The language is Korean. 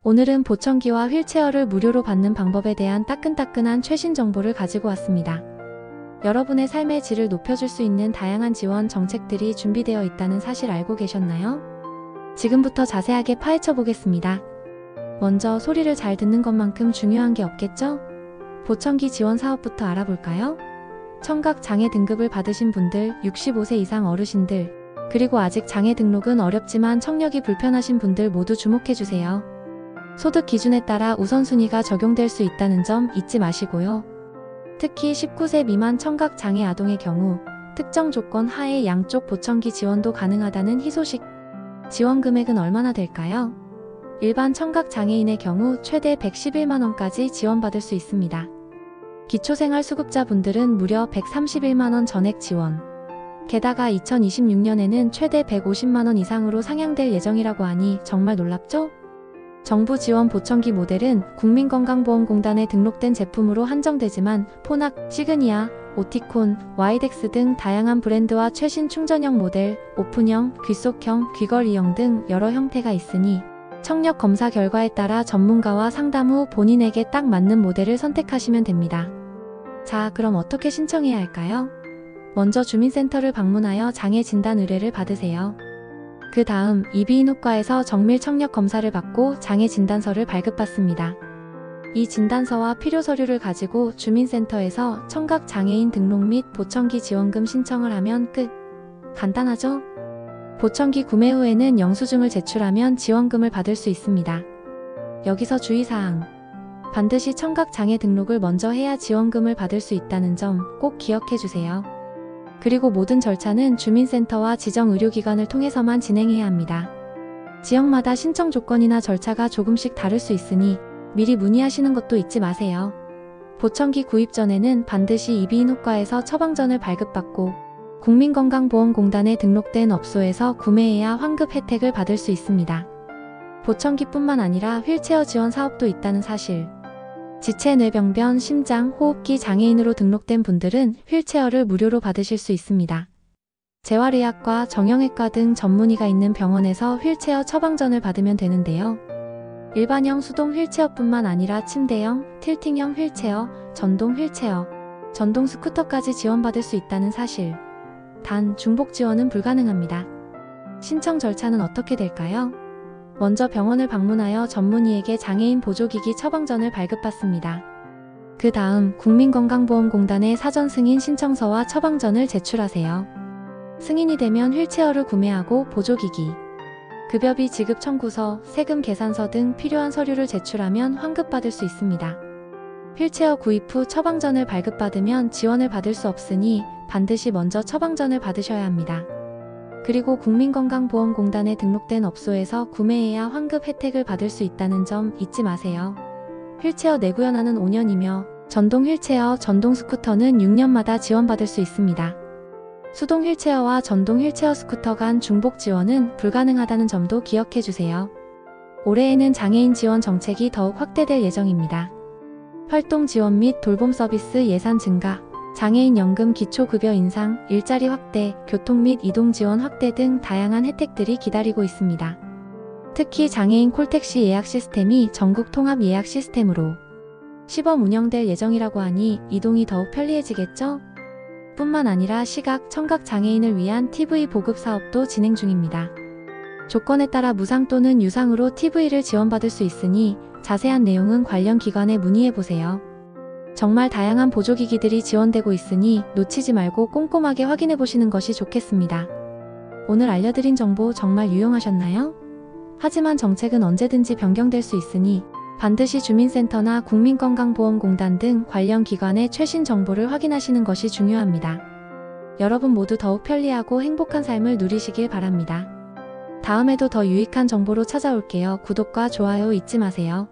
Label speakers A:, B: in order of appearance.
A: 오늘은 보청기와 휠체어를 무료로 받는 방법에 대한 따끈따끈한 최신 정보를 가지고 왔습니다. 여러분의 삶의 질을 높여줄 수 있는 다양한 지원 정책들이 준비되어 있다는 사실 알고 계셨나요? 지금부터 자세하게 파헤쳐 보겠습니다. 먼저 소리를 잘 듣는 것만큼 중요한 게 없겠죠? 보청기 지원 사업부터 알아볼까요? 청각 장애 등급을 받으신 분들, 65세 이상 어르신들, 그리고 아직 장애 등록은 어렵지만 청력이 불편하신 분들 모두 주목해주세요. 소득 기준에 따라 우선순위가 적용될 수 있다는 점 잊지 마시고요. 특히 19세 미만 청각 장애 아동의 경우 특정 조건 하에 양쪽 보청기 지원도 가능하다는 희소식. 지원 금액은 얼마나 될까요? 일반 청각 장애인의 경우 최대 111만원까지 지원받을 수 있습니다. 기초생활수급자분들은 무려 131만원 전액 지원. 게다가 2026년에는 최대 150만원 이상으로 상향될 예정이라고 하니 정말 놀랍죠? 정부 지원 보청기 모델은 국민건강보험공단에 등록된 제품으로 한정되지만 포낙, 시그니아, 오티콘, 와이덱스 등 다양한 브랜드와 최신 충전형 모델, 오픈형, 귓속형, 귀걸이형 등 여러 형태가 있으니 청력 검사 결과에 따라 전문가와 상담 후 본인에게 딱 맞는 모델을 선택하시면 됩니다. 자, 그럼 어떻게 신청해야 할까요? 먼저 주민센터를 방문하여 장애 진단 의뢰를 받으세요. 그 다음 이비인후과에서 정밀 청력 검사를 받고 장애 진단서를 발급받습니다. 이 진단서와 필요 서류를 가지고 주민센터에서 청각 장애인 등록 및 보청기 지원금 신청을 하면 끝. 간단하죠? 보청기 구매 후에는 영수증을 제출하면 지원금을 받을 수 있습니다. 여기서 주의사항. 반드시 청각 장애 등록을 먼저 해야 지원금을 받을 수 있다는 점 꼭 기억해 주세요. 그리고 모든 절차는 주민센터와 지정 의료기관을 통해서만 진행해야 합니다. 지역마다 신청 조건이나 절차가 조금씩 다를 수 있으니 미리 문의하시는 것도 잊지 마세요. 보청기 구입 전에는 반드시 이비인후과에서 처방전을 발급받고 국민건강보험공단에 등록된 업소에서 구매해야 환급 혜택을 받을 수 있습니다. 보청기뿐만 아니라 휠체어 지원 사업도 있다는 사실. 지체 뇌병변, 심장, 호흡기 장애인으로 등록된 분들은 휠체어를 무료로 받으실 수 있습니다. 재활의학과, 정형외과 등 전문의가 있는 병원에서 휠체어 처방전을 받으면 되는데요. 일반형 수동 휠체어뿐만 아니라 침대형, 틸팅형 휠체어, 전동 휠체어, 전동 스쿠터까지 지원받을 수 있다는 사실. 단, 중복 지원은 불가능합니다. 신청 절차는 어떻게 될까요? 먼저 병원을 방문하여 전문의에게 장애인 보조기기 처방전을 발급받습니다. 그 다음 국민건강보험공단에 사전 승인 신청서와 처방전을 제출하세요. 승인이 되면 휠체어를 구매하고 보조기기, 급여비 지급 청구서, 세금 계산서 등 필요한 서류를 제출하면 환급받을 수 있습니다. 휠체어 구입 후 처방전을 발급받으면 지원을 받을 수 없으니 반드시 먼저 처방전을 받으셔야 합니다. 그리고 국민건강보험공단에 등록된 업소에서 구매해야 환급 혜택을 받을 수 있다는 점 잊지 마세요. 휠체어 내구연한은 5년이며 전동 휠체어, 전동 스쿠터는 6년마다 지원받을 수 있습니다. 수동 휠체어와 전동 휠체어 스쿠터 간 중복 지원은 불가능하다는 점도 기억해 주세요. 올해에는 장애인 지원 정책이 더욱 확대될 예정입니다. 활동 지원 및 돌봄 서비스 예산 증가, 장애인 연금 기초급여 인상, 일자리 확대, 교통 및 이동 지원 확대 등 다양한 혜택들이 기다리고 있습니다. 특히 장애인 콜택시 예약 시스템이 전국 통합 예약 시스템으로 시범 운영될 예정이라고 하니 이동이 더욱 편리해지겠죠? 뿐만 아니라 시각, 청각 장애인을 위한 TV 보급 사업도 진행 중입니다. 조건에 따라 무상 또는 유상으로 TV를 지원받을 수 있으니 자세한 내용은 관련 기관에 문의해보세요. 정말 다양한 보조기기들이 지원되고 있으니 놓치지 말고 꼼꼼하게 확인해보시는 것이 좋겠습니다. 오늘 알려드린 정보 정말 유용하셨나요? 하지만 정책은 언제든지 변경될 수 있으니 반드시 주민센터나 국민건강보험공단 등 관련 기관의 최신 정보를 확인하시는 것이 중요합니다. 여러분 모두 더욱 편리하고 행복한 삶을 누리시길 바랍니다. 다음에도 더 유익한 정보로 찾아올게요. 구독과 좋아요 잊지 마세요.